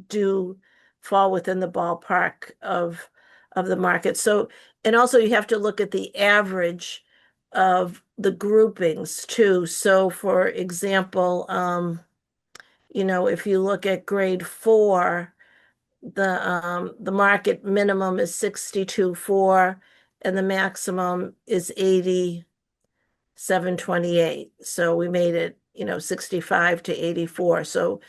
do fall within the ballpark of the market. So, and also you have to look at the average of the groupings too. So for example, if you look at grade 4, the market minimum is 62.4 and the maximum is 87.28. So we made it, 65 to 84. So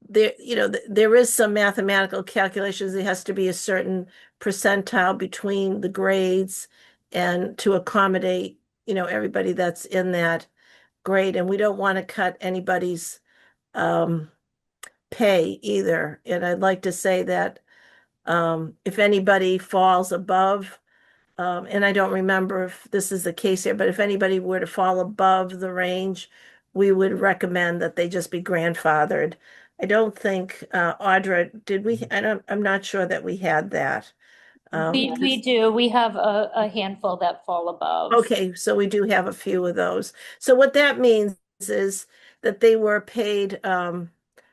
there is some mathematical calculations. It has to be a certain percentile between the grades and to accommodate, everybody that's in that grade. And we don't want to cut anybody's pay either. And I'd like to say that if anybody falls above, and I don't remember if this is the case here, but if anybody were to fall above the range, we would recommend that they just be grandfathered. I don't think, Audra, did we? I'm not sure that we had that. We do. We have a handful that fall above. Okay, so we do have a few of those. So what that means is that they were paid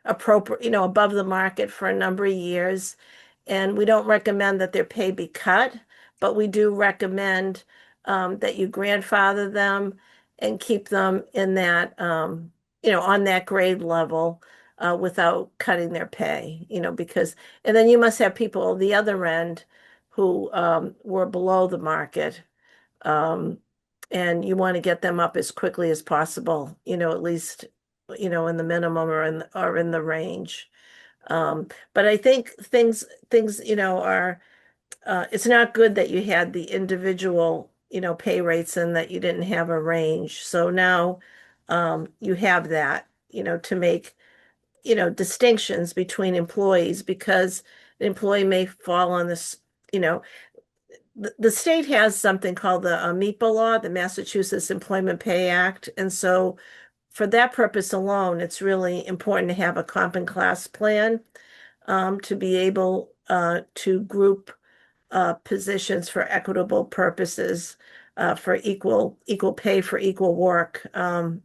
appropriate, above the market for a number of years. And we don't recommend that their pay be cut, but we do recommend that you grandfather them and keep them in that, on that grade level without cutting their pay, because, and then you must have people the other end who were below the market. And you want to get them up as quickly as possible, at least, in the minimum or in the range. But I think things, are, it's not good that you had the individual, pay rates and that you didn't have a range. So now you have that, to make, distinctions between employees because an employee may fall on this, the state has something called the MEPA law, the Massachusetts Employment Pay Act. And so for that purpose alone, it's really important to have a comp and class plan to be able to group positions for equitable purposes for equal pay for equal work. And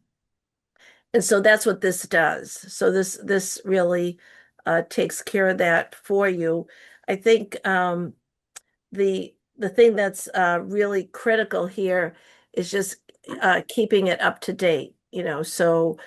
so that's what this does. So this really takes care of that for you. I think the thing that's really critical here is just keeping it up to date, so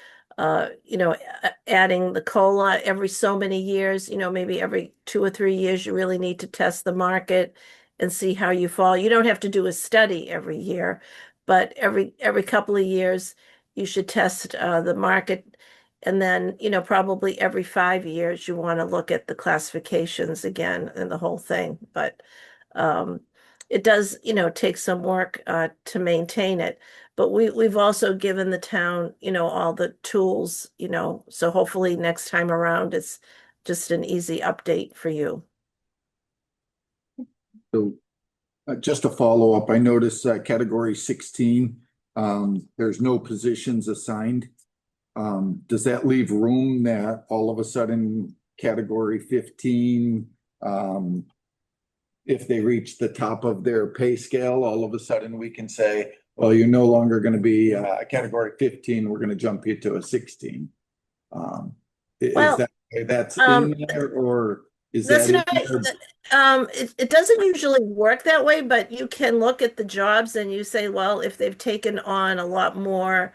adding the COLA every so many years, maybe every 2 or 3 years, you really need to test the market and see how you fall. You don't have to do a study every year, but every couple of years you should test the market. And then, probably every 5 years you want to look at the classifications again and the whole thing. But it does, take some work to maintain it. But we've also given the town, all the tools, so hopefully next time around it's just an easy update for you. So just a follow up, I noticed category 16, there's no positions assigned. Does that leave room that all of a sudden category 15, if they reach the top of their pay scale, all of a sudden we can say, well, you're no longer going to be a category 15, we're going to jump you to a 16. Is that's in there, or is That's that not, in there? it doesn't usually work that way, but you can look at the jobs and you say, well, if they've taken on a lot more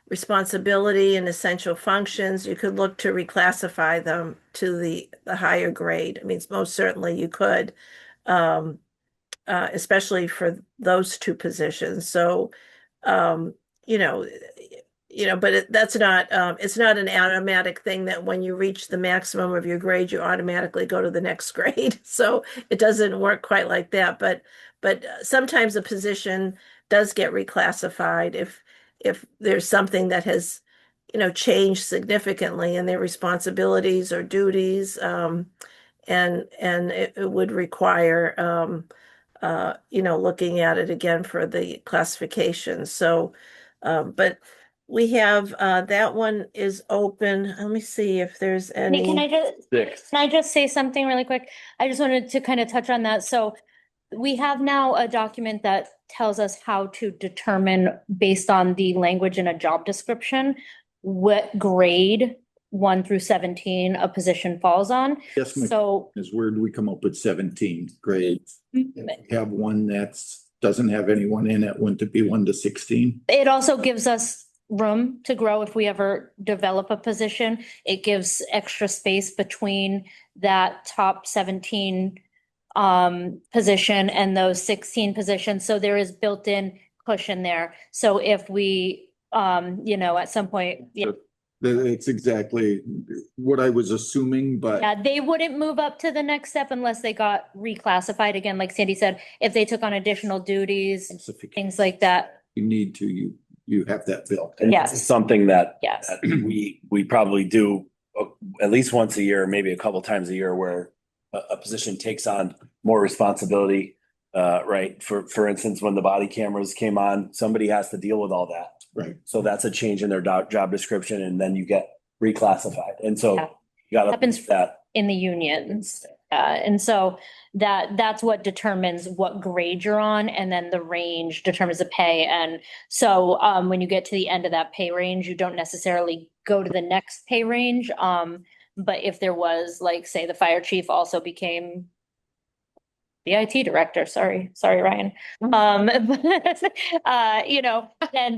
responsibility and essential functions, you could look to reclassify them to the higher grade. I mean, most certainly you could, especially for those two positions. So, but that's not, it's not an automatic thing that when you reach the maximum of your grade, you automatically go to the next grade. So it doesn't work quite like that. But sometimes a position does get reclassified if there's something that has, changed significantly in their responsibilities or duties, and it would require, looking at it again for the classification. So, but we have that one is open. Let me see if there's Hey, any. Can I just say something really quick? I just wanted to kind of touch on that. So we have now a document that tells us how to determine, based on the language in a job description, what grade 1 through 17 a position falls on. Yes, ma'am. So Is where do we come up with 17 grades? Have one that's doesn't have anyone in it, wouldn't it be 1 to 16? it also gives us room to grow if we ever develop a position. It gives extra space between that top 17 position and those 16 positions. So there is built-in cushion there. So if we, at some point, It's exactly what I was assuming, but yeah, they wouldn't move up to the next step unless they got reclassified again. Like Sandy said, if they took on additional duties, things like that. you need to, you have that built. And Yes. this is something that Yes. that we probably do at least once a year, maybe a couple times a year, where a position takes on more responsibility. Right. For instance, when the body cameras came on, somebody has to deal with all that. Right. So that's a change in their job description, and then you get reclassified. And so Yeah. you gotta Happens that. in the unions. And so that's what determines what grade you're on, and then the range determines the pay. And so when you get to the end of that pay range, you don't necessarily go to the next pay range. But if there was, like, say, the fire chief also became the IT director, sorry, Ryan. Then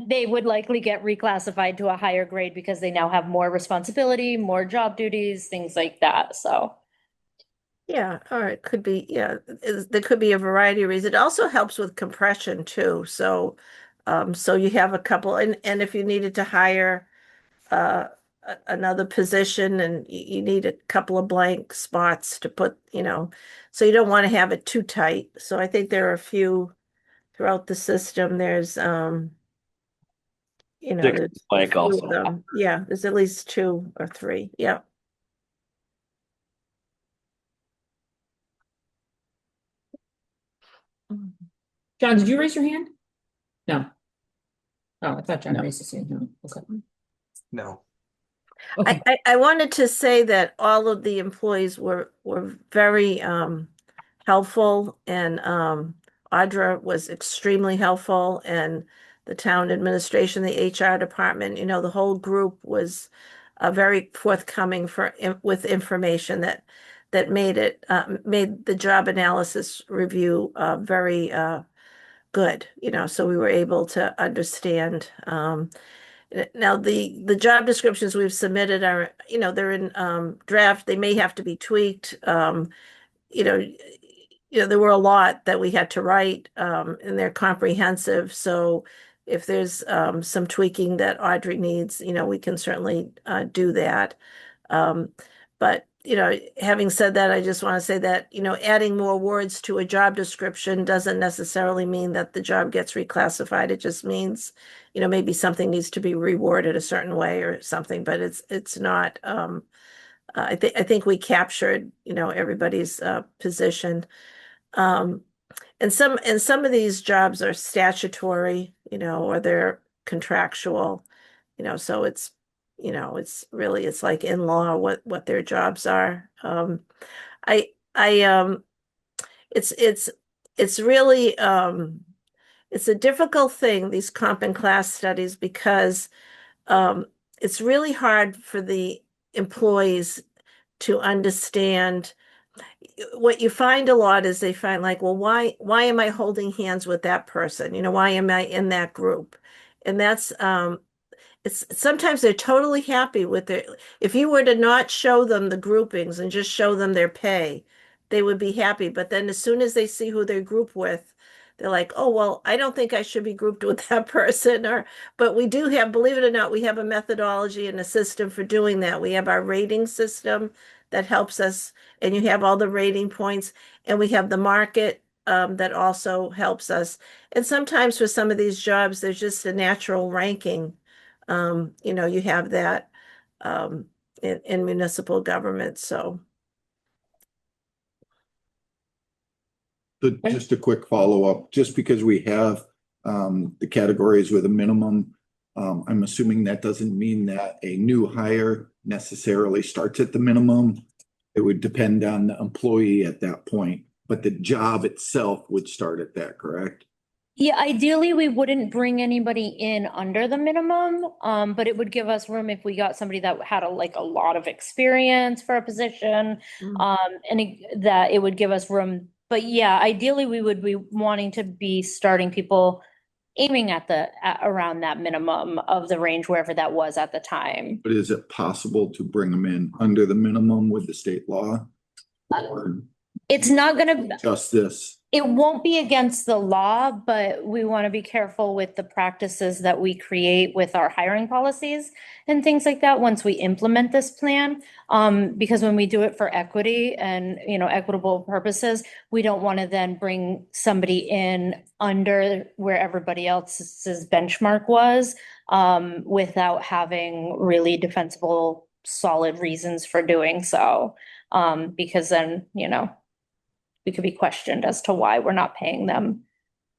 they would likely get reclassified to a higher grade because they now have more responsibility, more job duties, things like that. So. Yeah, all right, could be, yeah, there could be a variety of reasons. It also helps with compression too. So, so you have a couple, and if you needed to hire another position and you need a couple of blank spots to put, so you don't want to have it too tight. So I think there are a few throughout the system. There's, there's Blank a few also. of them. Yeah, there's at least 2 or 3. Yeah. John, did you raise your hand? No. Oh, I thought John raised his hand. No. Okay. No. Okay. I wanted to say that all of the employees were very helpful, and Audra was extremely helpful, and the town administration, the HR department, the whole group was very forthcoming with information that made the job analysis review very good, so we were able to understand. Now, the job descriptions we've submitted are, they're in draft. They may have to be tweaked. there were a lot that we had to write, and they're comprehensive. So if there's some tweaking that Audrey needs, we can certainly do that. But having said that, I just want to say that, adding more words to a job description doesn't necessarily mean that the job gets reclassified. It just means, maybe something needs to be reworded a certain way or something, but it's not, I think we captured, everybody's position. And some of these jobs are statutory, or they're contractual, so it's really, it's like in law what their jobs are. It's really, it's a difficult thing, these comp and class studies, because it's really hard for the employees to understand. What you find a lot is they find like, well, why am I holding hands with that person? Why am I in that group? And that's it's sometimes they're totally happy with it. If you were to not show them the groupings and just show them their pay, they would be happy. But then as soon as they see who they're grouped with, they're like, oh, well, I don't think I should be grouped with that person. But we do have, believe it or not, we have a methodology and a system for doing that. We have our rating system that helps us, and you have all the rating points, and we have the market that also helps us. And sometimes for some of these jobs, there's just a natural ranking. You have that in municipal government. So. Just a quick follow-up, just because we have the categories with a minimum, I'm assuming that doesn't mean that a new hire necessarily starts at the minimum. It would depend on the employee at that point, but the job itself would start at that, correct? Yeah, ideally, we wouldn't bring anybody in under the minimum, but it would give us room if we got somebody that had a lot of experience for a position, that it would give us room. But yeah, ideally, we would be wanting to be starting people aiming at around that minimum of the range, wherever that was at the time. But is it possible to bring them in under the minimum with the state law? Or It's not going to. just this? It won't be against the law, but we want to be careful with the practices that we create with our hiring policies and things like that once we implement this plan. Because when we do it for equity and, equitable purposes, we don't want to then bring somebody in under where everybody else's benchmark was, without having really defensible, solid reasons for doing so. Because then, we could be questioned as to why we're not paying them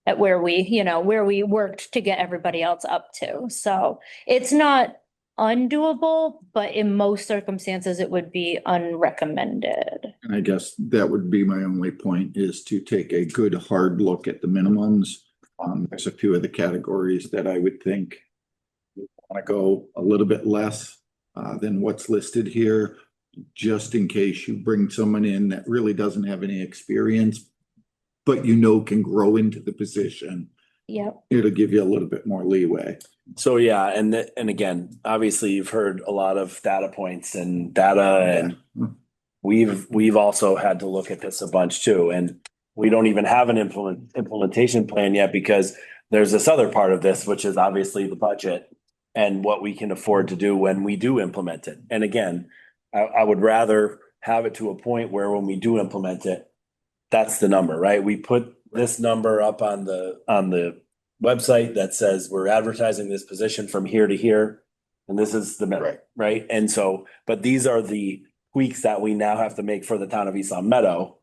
at where we worked to get everybody else up to. So it's not undoable, but in most circumstances, it would be unrecommended. And I guess that would be my only point, is to take a good hard look at the minimums. There's a few of the categories that I would think want to go a little bit less than what's listed here, just in case you bring someone in that really doesn't have any experience, but can grow into the position. Yep. It'll give you a little bit more leeway. So yeah, and again, obviously you've heard a lot of data points and data, and we've also had to look at this a bunch too. And we don't even have an implementation plan yet, because there's this other part of this, which is obviously the budget and what we can afford to do when we do implement it. And again, I would rather have it to a point where when we do implement it, that's the number, right? We put this number up on the website that says we're advertising this position from here to here, and this is the minimum, right? And so, but these are the tweaks that we now have to make for the town of East Long Meadow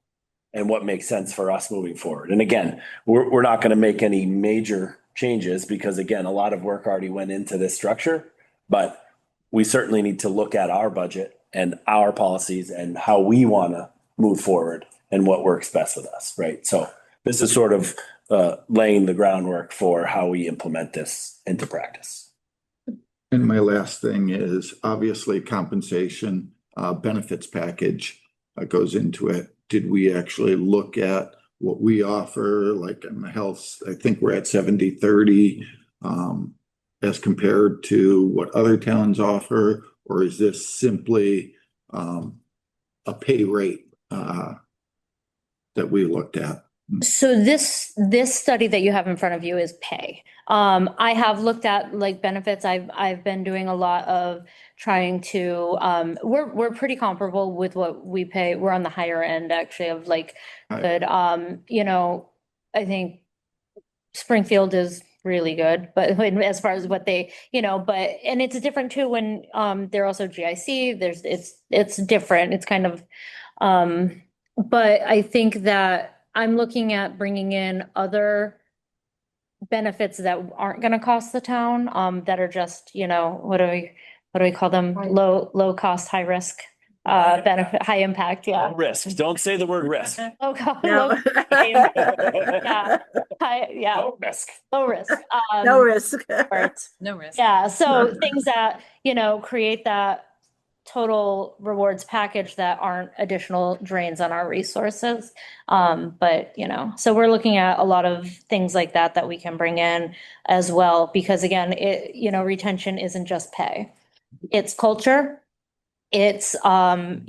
and what makes sense for us moving forward. And again, we're not going to make any major changes, because again, a lot of work already went into this structure, but we certainly need to look at our budget and our policies and how we want to move forward and what works best with us, right? So this is sort of laying the groundwork for how we implement this into practice. And my last thing is obviously compensation, benefits package goes into it. Did we actually look at what we offer, like in the health? I think we're at 70-30 as compared to what other towns offer, or is this simply a pay rate that we looked at. So this study that you have in front of you is pay. I have looked at like benefits. I've been doing a lot of trying to, we're pretty comparable with what we pay. We're on the higher end actually of like Right. good, I think Springfield is really good, but as far as what they, and it's different too when they're also GIC, it's different. It's kind of but I think that I'm looking at bringing in other benefits that aren't going to cost the town, that are just, what do we call them? Low cost, high risk, benefit, high impact. Yeah. Risk. Don't say the word risk. Low cost, No. yeah, No risk. low risk. No risk. Words. No risk. Yeah, so things that, create that total rewards package that aren't additional drains on our resources. But, so we're looking at a lot of things like that we can bring in as well, because again, retention isn't just pay. It's culture. It's, and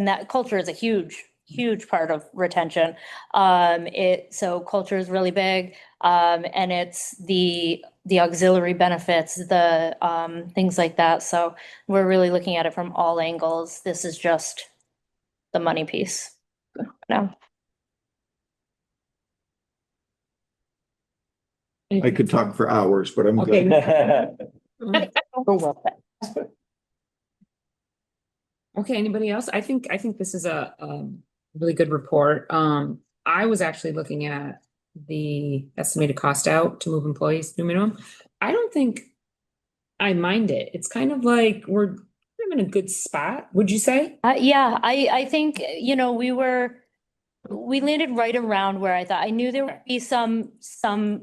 that culture is a huge part of retention. So culture is really big. And it's the auxiliary benefits, the things like that. So we're really looking at it from all angles. This is just the money piece. No. I could talk for hours, but I'm Okay. good. Okay, anybody else? I think this is a really good report. I was actually looking at the estimated cost out to move employees to minimum. I don't think I mind it. It's kind of like we're kind of in a good spot, would you say? Yeah, I think, we landed right around where I thought. I knew there would be some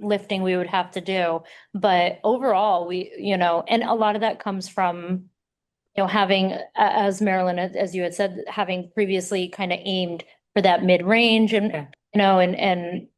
lifting we would have to do, but overall and a lot of that comes from, having, as Marilyn, as you had said, having previously kind of aimed for that mid-range and, and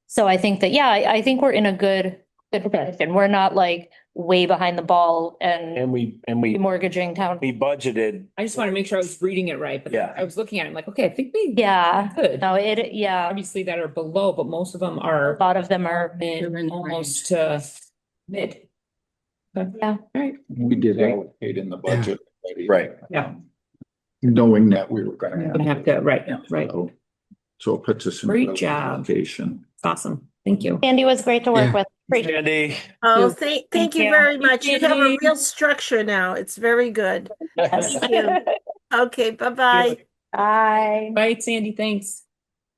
so I think that, I think we're in a good position. We're not like way behind the ball and we mortgaging town. we budgeted. I just want to make sure I was reading it right, but Yeah. I was looking at it, I'm like, okay, I think we Yeah, good. no, Obviously that are below, but most of them are a lot of them are, They're in the almost to mid. Okay. Yeah. All right. We did allocate in the budget. already, Right. Yeah. Knowing that we were gonna I'm gonna have to, right, right. So it puts us in. a Great really good job. Location. Awesome. Thank you. Andy was great to work Yeah. with. Appreciate it. Andy. Oh, Thank thank you you. very much. You have a Andy. real structure now. It's very good. Yes. Thank you. Okay, bye-bye. Bye. Bye, Sandy. Thanks.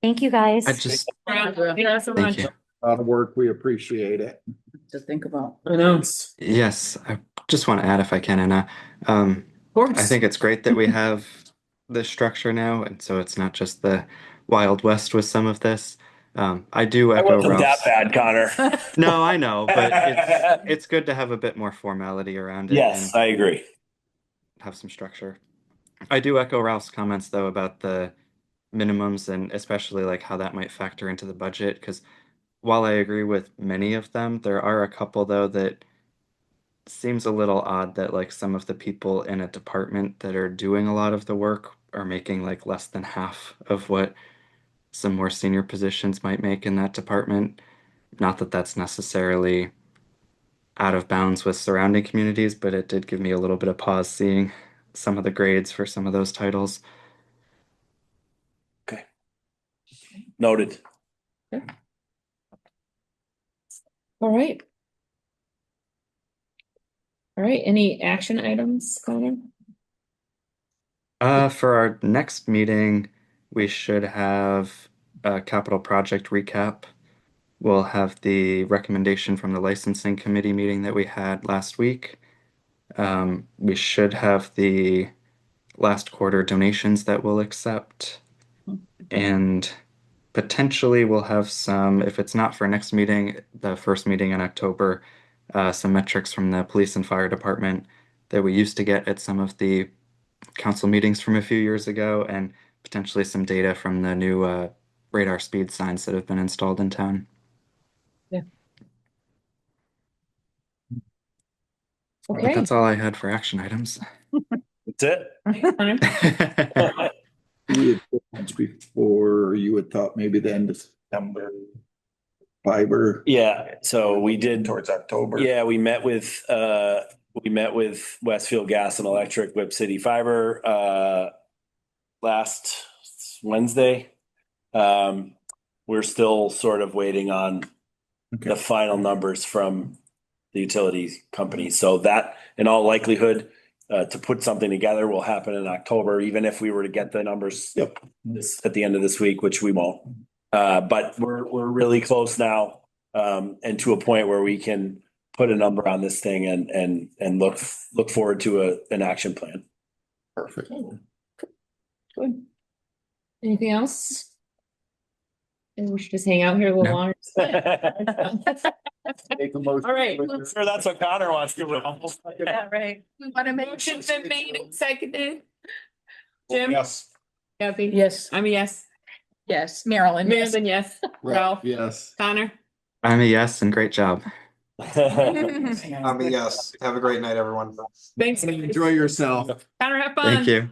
Thank you, guys. I just, Yeah, so thank much. you. A lot of work. We appreciate it. To think about. I know. Yes, I just want to add if I can, Anna. Of course. I think it's great that we have this structure now, and so it's not just the Wild West with some of this. I do I echo wasn't that Ralph's. bad, Connor. No, I know, but it's good to have a bit more formality around it Yes, and I agree. have some structure. I do echo Ralph's comments though about the minimums and especially like how that might factor into the budget, because while I agree with many of them, there are a couple though that seems a little odd that like some of the people in a department that are doing a lot of the work are making like less than half of what some more senior positions might make in that department. Not that that's necessarily out of bounds with surrounding communities, but it did give me a little bit of pause seeing some of the grades for some of those titles. Okay. Noted. All right. All right. Any action items, Connor? For our next meeting, we should have a capital project recap. We'll have the recommendation from the licensing committee meeting that we had last week. We should have the last quarter donations that we'll accept. And potentially we'll have some, if it's not for next meeting, the first meeting in October, some metrics from the police and fire department that we used to get at some of the council meetings from a few years ago, and potentially some data from the new radar speed signs that have been installed in town. But Okay. that's all I had for action items. That's it. Connor? We had once before, you had thought maybe the end of September. Fiber Yeah, so we did, towards October. yeah, we met with Westfield Gas and Electric, Whip City Fiber, last Wednesday. We're still sort of waiting on Okay. the final numbers from the utility company. So that, in all likelihood, to put something together will happen in October, even if we were to get the numbers at the end of this week, which we won't. But we're really close now, and to a point where we can put a number on this thing and look forward to an action plan. Perfect. Good. Anything else? And we should just hang out here a little No. longer. Make a motion. All right. Sure, that's what Connor wants to do. Yeah, right. We want to make. Motion's been made and seconded. Jim? Yes. Kathy? Yes, I'm a yes. yes, Marilyn. yes. Marilyn, yes. Ralph? Yes. Connor? I'm a yes and great job. Thanks. Yes. Have a great night, everyone. Guys. Enjoy yourself. Connor, have fun. Thank you.